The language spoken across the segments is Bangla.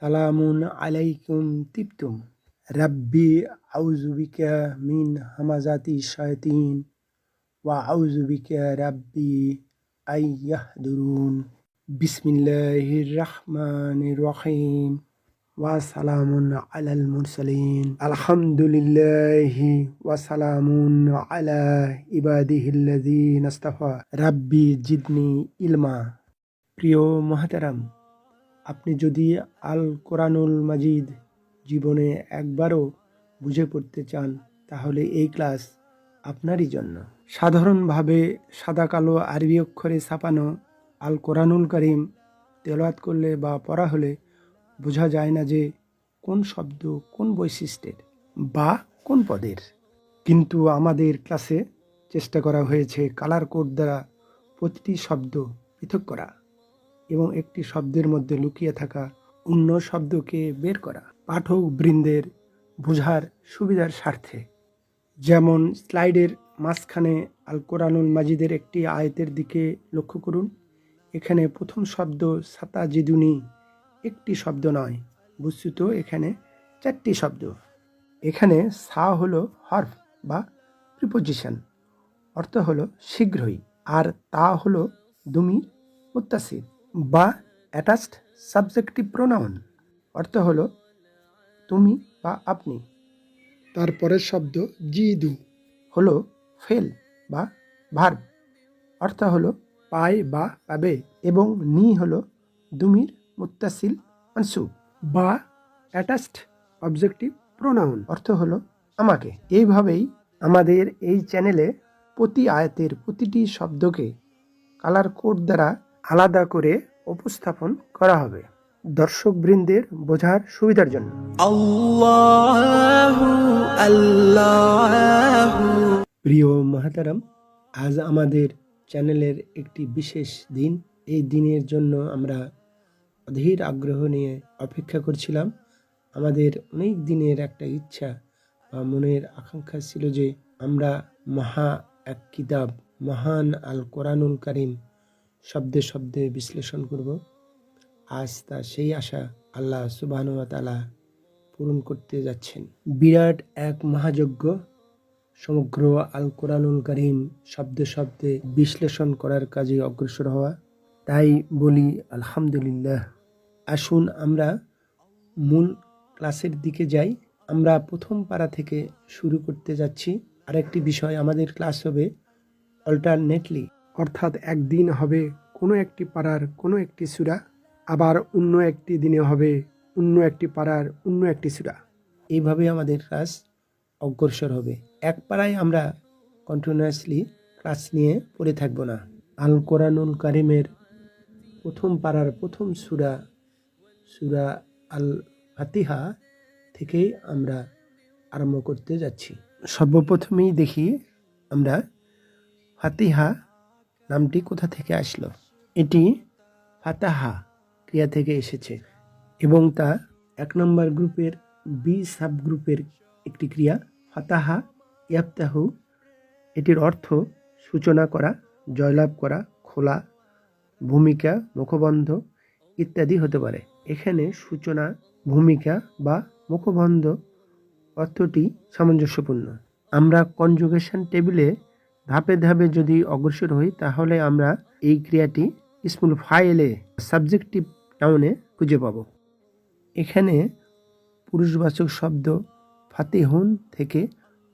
সালামুন আলাইকুম তিবতুম রাব্বি আউযু বিকা মিন হামাযাতি শায়াতিন ওয়া আউযু বিকা রাব্বি আইয়াহদুরুন বিসমিল্লাহির রাহমানির রহিম ওয়া সালামুন আলাল মুরসালিন আলহামদুলিল্লাহি ওয়া সালামুন আলা ইবাদিহিল্লাযীনা ইসতাফা রাব্বি জিদনি ইলমা। প্রিয় মুহতারাম, আপনি যদি আল কোরআনুল মাজিদ জীবনে একবারও বুঝে পড়তে চান তাহলে এই ক্লাস আপনারই জন্য। সাধারণভাবে সাদা কালো আরবি অক্ষরে ছাপানো আল কোরআনুল কারীম তেলাওয়াত করলে বা পড়া হলে বোঝা যায় না যে কোন শব্দ কোন বৈশিষ্ট্যের বা কোন পদের। কিন্তু আমাদের ক্লাসে চেষ্টা করা হয়েছে কালার কোড দ্বারা প্রতিটি শব্দ পৃথক করা এবং একটি শব্দের মধ্যে লুকিয়ে থাকা অন্য শব্দকে বের করা পাঠক বৃন্দের বোঝার সুবিধার স্বার্থে। যেমন স্লাইডের মাঝখানে আল কোরআনুল মাজিদের একটি আয়াতের দিকে লক্ষ্য করুন। এখানে প্রথম শব্দ সাতাজিদুনি একটি শব্দ নয়, বস্তুত এখানে 4টি শব্দ। এখানে সা হলো হরফ বা প্রিপোজিশন, অর্থ হলো শীঘ্রই, আর তা হলো দুমির মুত্তাসিল বা অ্যাটাচড সাবজেক্টিভ প্রোনাউন, অর্থ হলো তুমি বা আপনি। তারপরের শব্দ জিদু হলো ফেল বা ভার্ব, অর্থ হলো পায় বা পাবে, এবং নি হলো দুমির মুত্তাসিল মানসুব বা অ্যাটাচড অবজেক্টিভ প্রোনাউন, অর্থ হলো আমাকে। এইভাবেই আমাদের এই চ্যানেলে প্রতি আয়াতের প্রতিটি শব্দকে কালার কোড দ্বারা আলাদা করে উপস্থাপন করা হবে দর্শকবৃন্দের বোঝার সুবিধার জন্য। আল্লাহু আল্লাহু। প্রিয় মুহতারাম, আজ আমাদের চ্যানেলের একটি বিশেষ দিন। এই দিনের জন্য আমরা অধীর আগ্রহ নিয়ে অপেক্ষা করছিলাম। আমাদের অনেক দিনের একটা ইচ্ছা বা মনের আকাঙ্ক্ষা ছিল যে আমরা মহা এক কিতাব মহান আল কোরআনুল কারীম শব্দে শব্দে বিশ্লেষণ করব। আজ তা সেই আশা আল্লাহ সুবহানাহু ওয়া তাআলা পূরণ করতে যাচ্ছেন। বিরাট এক মহাযজ্ঞ, সমগ্র আল কোরআনুল কারীম শব্দে শব্দে বিশ্লেষণ করার কাজে অগ্রসর হওয়া। তাই বলি আলহামদুলিল্লাহ। আসুন আমরা মূল ক্লাসের দিকে যাই। আমরা প্রথম পারা থেকে শুরু করতে যাচ্ছি। আরেকটি বিষয়, আমাদের ক্লাস হবে অল্টারনেটলি, অর্থাৎ একদিন হবে কোনো একটি পাড়ার কোনো একটি সূরা, আবার অন্য একটি দিনে হবে অন্য একটি পাড়ার অন্য একটি সূরা। এইভাবে আমাদের ক্লাস অগ্রসর হবে। এক পাড়ায় আমরা কন্টিনিউয়াসলি ক্লাস নিয়ে পড়ে থাকবো না। আল কোরআনুল কারীমের প্রথম পাড়ার প্রথম সূরা সূরা আল ফাতিহা থেকেই আমরা আরম্ভ করতে যাচ্ছি। সর্বপ্রথমেই দেখি আমরা ফাতিহা নামটি কোথা থেকে আসলো। এটি ফাতাহা ক্রিয়া থেকে এসেছে এবং তা 1 নম্বর গ্রুপের বি সাব গ্রুপের একটি ক্রিয়া। ফাতাহা ইয়াফতাহু, এটির অর্থ সূচনা করা, জয়লাভ করা, খোলা, ভূমিকা, মুখবন্ধ ইত্যাদি হতে পারে। এখানে সূচনা, ভূমিকা বা মুখবন্ধ অর্থটি সামঞ্জস্যপূর্ণ। আমরা কনজুগেশন টেবিলে ধাপে ধাপে যদি অগ্রসর হই তাহলে আমরা এই ক্রিয়াটি ইসমুল ফাইলে সাবজেক্টিভ নাউনে খুঁজে পাব। এখানে পুরুষবাচক শব্দ ফাতিহুন থেকে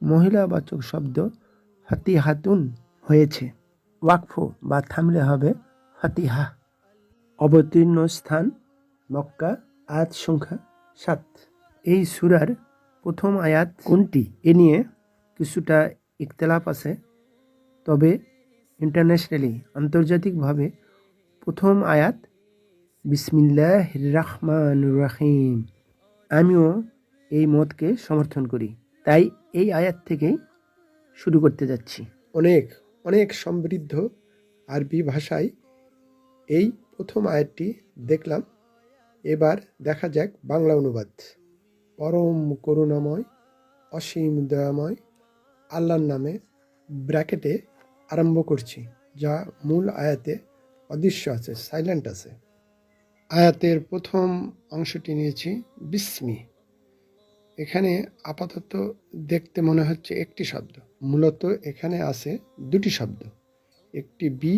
মহিলাবাচক শব্দ ফাতিহাতুন হয়েছে। ওয়াকফ বা থামলে হবে ফাতিহা। অবতীর্ণ স্থান মক্কা, আয়াত সংখ্যা 7। এই সূরার প্রথম আয়াত কোনটি এ নিয়ে কিছুটা ইখতিলাফ আছে, তবে ইন্টারন্যাশনালি আন্তর্জাতিকভাবে প্রথম আয়াত বিসমিল্লাহির রাহমানির রহিম। আমিও এই মতকে সমর্থন করি, তাই এই আয়াত থেকেই শুরু করতে যাচ্ছি। অনেক অনেক সমৃদ্ধ আরবি ভাষায় এই প্রথম আয়াতটি দেখলাম। এবার দেখা যাক বাংলা অনুবাদ। পরম করুণাময় অসীম দয়াময় আল্লাহর নামে ব্র্যাকেটে আরম্ভ করছি, যা মূল আয়াতে অদৃশ্য আছে, সাইলেন্ট আছে। আয়াতের প্রথম অংশটি নিয়েছি বিস্মি। এখানে আপাতত দেখতে মনে হচ্ছে একটি শব্দ, মূলত এখানে আছে দুটি শব্দ, একটি বি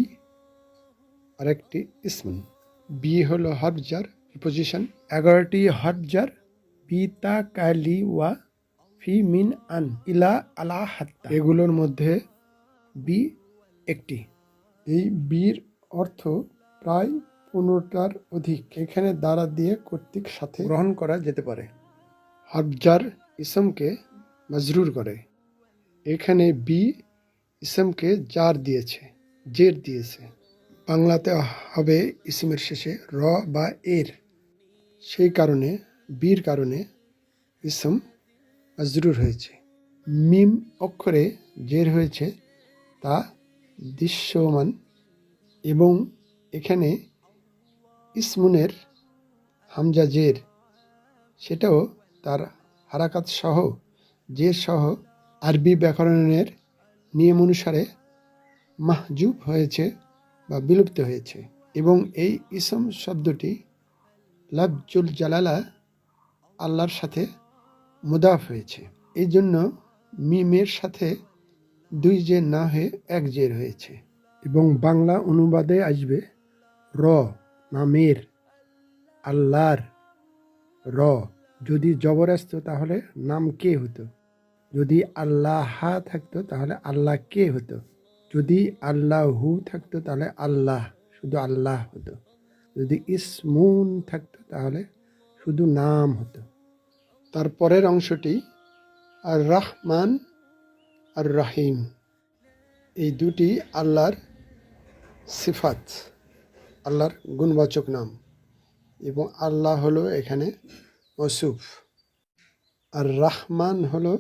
আর একটি ইসমুন। বি হলো হরফজার প্রিপোজিশন, 11টি হরফজার, বি তা কালি ওয়া ফি মিন আন ইলা আলা হাত্তা, এগুলোর মধ্যে বি একটি। এই বির অর্থ প্রায় 15টার অধিক। এখানে দ্বারা দিয়ে কর্তৃক সাথে গ্রহণ করা যেতে পারে। হরফজার ইসমকে মাজরুর করে। এখানে বি ইসমকে জার দিয়েছে, জের দিয়েছে। বাংলাতে হবে ইসমের শেষে র বা এর, সেই কারণে বির কারণে ইসম মাজরুর হয়েছে। মিম অক্ষরে জের হয়েছে তা দৃশ্যমান, এবং এখানে ইসমুনের হামজা জের, সেটাও তার হারাকাত সহ জের সহ আরবি ব্যাকরণের নিয়ম অনুসারে মাহজুব হয়েছে বা বিলুপ্ত হয়েছে। এবং এই ইসম শব্দটি লাফজুল জালালা আল্লাহর সাথে মুদাফ হয়েছে, এই জন্য মিমের সাথে দুই জের না হয়ে এক জের হয়েছে। এবং বাংলা অনুবাদে আসবে র নামের, আল্লাহর র। যদি জবর আসতো তাহলে নাম কে হতো, যদি আল্লাহ থাকতো তাহলে আল্লাহ কে হতো, যদি আল্লাহু থাকতো তাহলে আল্লাহ শুধু আল্লাহ হতো, যদি ইসমুন থাকতো তাহলে শুধু নাম হতো। তারপরের অংশটি আর রহমান আর রহিম, এই দুটি আল্লাহর সিফাত, আল্লাহর গুণবাচক নাম, এবং আল্লাহ হলো এখানে মৌসুফ, আর রহমান হলো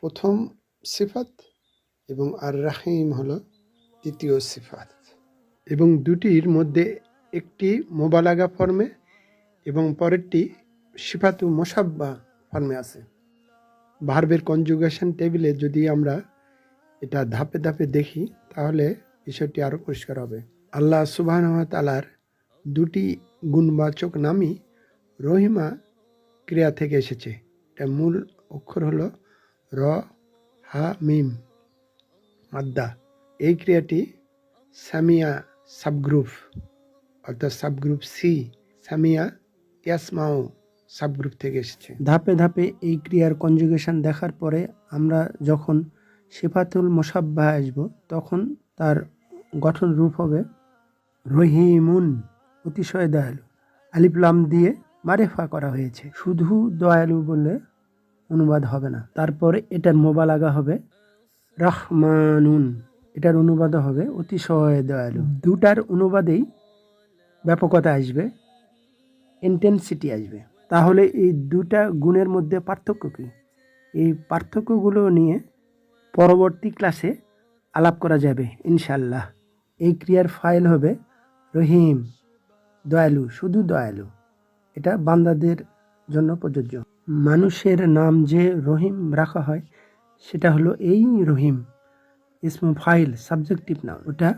প্রথম সিফাত এবং আর রহিম হলো দ্বিতীয় সিফাত। এবং দুটির মধ্যে একটি মোবালাগা ফর্মে এবং পরেরটি সিফাতু মুসাব্বা ফর্মে আছে। ভার্বের কনজুগেশন টেবিলে যদি আমরা এটা ধাপে ধাপে দেখি তাহলে বিষয়টি আরও পরিষ্কার হবে। আল্লাহ সুবহানাহু ওয়া তাআলার দুটি গুণবাচক নামই রহিমা ক্রিয়া থেকে এসেছে। এটা মূল অক্ষর হলো র হা মিম মাদ্দা। এই ক্রিয়াটি সামিয়া সাবগ্রুপ অর্থাৎ সাবগ্রুপ সি, সামিয়া ইয়াসমাও সাবগ্রুপ থেকে এসেছে। ধাপে ধাপে এই ক্রিয়ার কনজুগেশন দেখার পরে আমরা যখন সিফাতুল মুসাব্বাহ আসব তখন তার গঠন রূপ হবে রহিমুন, অতিশয় দয়ালু। আলিফ লাম দিয়ে মারেফা করা হয়েছে, শুধু দয়ালু বললে অনুবাদ হবে না। তারপরে এটার মোবালাগা হবে রহমানুন, এটার অনুবাদ হবে অতিশয় দয়ালু। দুটার অনুবাদেই ব্যাপকতা আসবে, ইন্টেন্সিটি আসবে। তাহলে এই দুটা গুণের মধ্যে পার্থক্য কী? এই পার্থক্যগুলো নিয়ে পরবর্তী ক্লাসে আলাপ করা যাবে ইনশাল্লাহ। এই ক্রিয়ার ফাইল হবে রহিম, দয়ালু, শুধু দয়ালু। এটা বান্দাদের জন্য প্রযোজ্য। মানুষের নাম যে রহিম রাখা হয় সেটা হলো এই রহিম, ইসমু ফাইল, সাবজেক্টিভ নাম। ওটা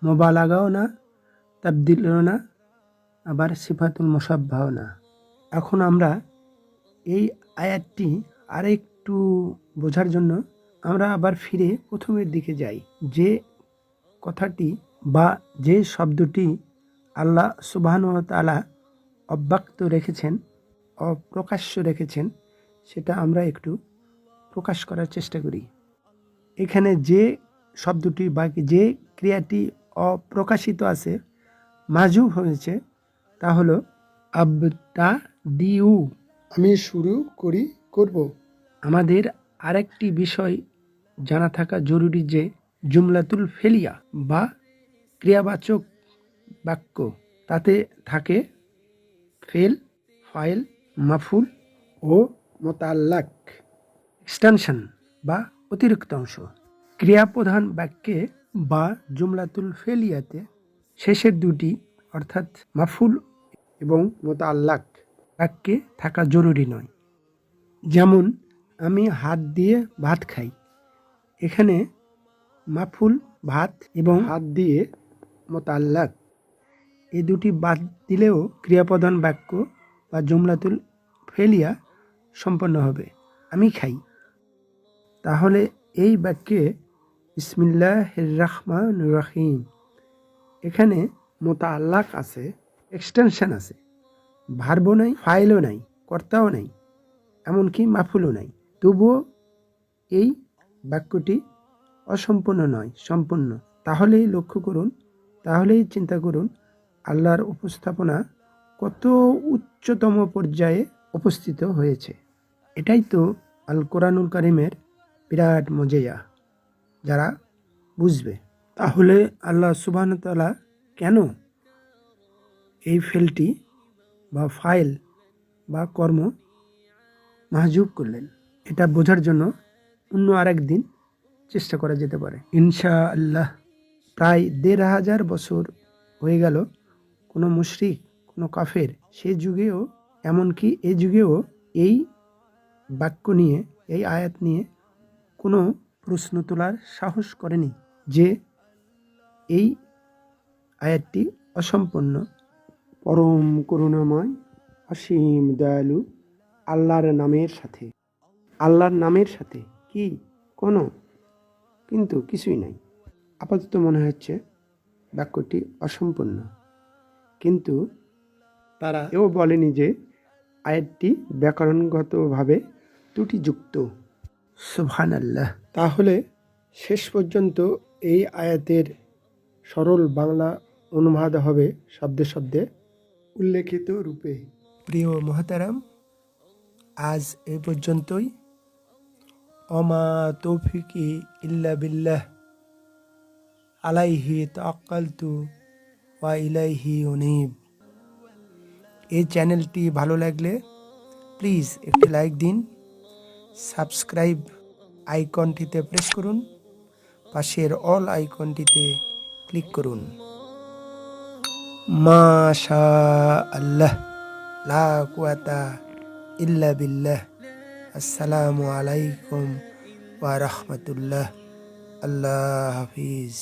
মোবালাগাও না, তাবদিলও না, আবার সিফাতুল মুসাব্বাহও না। এখন আমরা এই আয়াতটি আরেকটু বোঝার জন্য আমরা আবার ফিরে প্রথমের দিকে যাই। যে কথাটি বা যে শব্দটি আল্লাহ সুবহানাহু ওয়া তাআলা অব্যক্ত রেখেছেন, অপ্রকাশ্য রেখেছেন, সেটা আমরা একটু প্রকাশ করার চেষ্টা করি। এখানে যে শব্দটি বা যে ক্রিয়াটি অপ্রকাশিত আছে, মাজুব হয়েছে, তা হলো আবতা দিউ, আমি শুরু করব। আমাদের আরেকটি বিষয় জানা থাকা জরুরি যে জুমলাতুল ফেলিয়া বা ক্রিয়াবাচক বাক্য, তাতে থাকে ফেল, ফাইল, মাফুল ও মুতাআল্লাক, এক্সটেনশন বা অতিরিক্ত অংশ। ক্রিয়াপ্রধান বাক্যে বা জুমলাতুল ফেলিয়াতে শেষের দুটি অর্থাৎ মাফুল এবং মুতাআল্লাক বাক্যে থাকা জরুরি নয়। যেমন আমি হাত দিয়ে ভাত খাই, এখানে মাফুল ভাত এবং হাত দিয়ে মুতাআল্লাক। এই দুটি বাদ দিলেও ক্রিয়াপ্রধান বাক্য বা জুমলাতুল ফেলিয়া সম্পন্ন হবে। আমি খাই। তাহলে এই বাক্যে বিসমিল্লাহির রহমানির রহিম এখানে মোতাআল্লাক আছে, এক্সটেনশন আছে, ভার্বও নাই, ফাইলও নাই, কর্তাও নাই, এমনকি মাফুলও নাই। তবুও এই বাক্যটি অসম্পূর্ণ নয়, সম্পূর্ণ। তাহলেই লক্ষ্য করুন, তাহলেই চিন্তা করুন আল্লাহর উপস্থাপনা কত উচ্চতম পর্যায়ে উপস্থিত হয়েছে। এটাই তো আল কোরআনুল কারিমের বিরাট মজেজা, যারা বুঝবে। তাহলে আল্লাহ সুবহানাহু ওয়া তাআলা কেন এই ফেলটি বা ফাইল বা কর্ম মাহজুব করলেন, এটা বোঝার জন্য অন্য আরেক দিন চেষ্টা করা যেতে পারে ইনশাআল্লাহ। প্রায় ১৫০০ বছর হয়ে গেল কোনো মুশরিক, কোনো কাফের সে যুগেও, এমনকি এ যুগেও এই বাক্য নিয়ে, এই আয়াত নিয়ে কোনো প্রশ্ন তোলার সাহস করেনি যে এই আয়াতটি অসম্পূর্ণ। পরম করুণাময়, অসীম দয়ালু আল্লাহর নামের সাথে, আল্লাহর নামের সাথে কি কোনো কিন্তু কিছুই নাই। আপাতত মনে হচ্ছে বাক্যটি অসম্পূর্ণ, কিন্তু তারা এও বলেনি যে আয়াতটি ব্যাকরণগতভাবে ত্রুটিযুক্ত। সুবহানাল্লাহ। তাহলে শেষ পর্যন্ত এই আয়াতের সরল বাংলা অনুবাদ হবে শব্দে শব্দে উল্লেখিত রূপে। প্রিয় মুহতারাম, আজ এ পর্যন্তই। অমা তৌফিকি ইল্লা বিল্লাহ, আলাইহি তাওয়াক্কালতু ওয়া ইলাইহি উনীব। এই চ্যানেলটি ভালো লাগলে প্লিজ একটি লাইক দিন, সাবস্ক্রাইব আইকনটিতে প্রেস করুন, পাশের অল আইকনটিতে ক্লিক করুন। মাশা আল্লাহ, লা কুওয়াতা ইল্লা বিল্লাহ। আসসালামু আলাইকুম ওয়া রাহমাতুল্লাহ। আল্লাহ হাফিজ।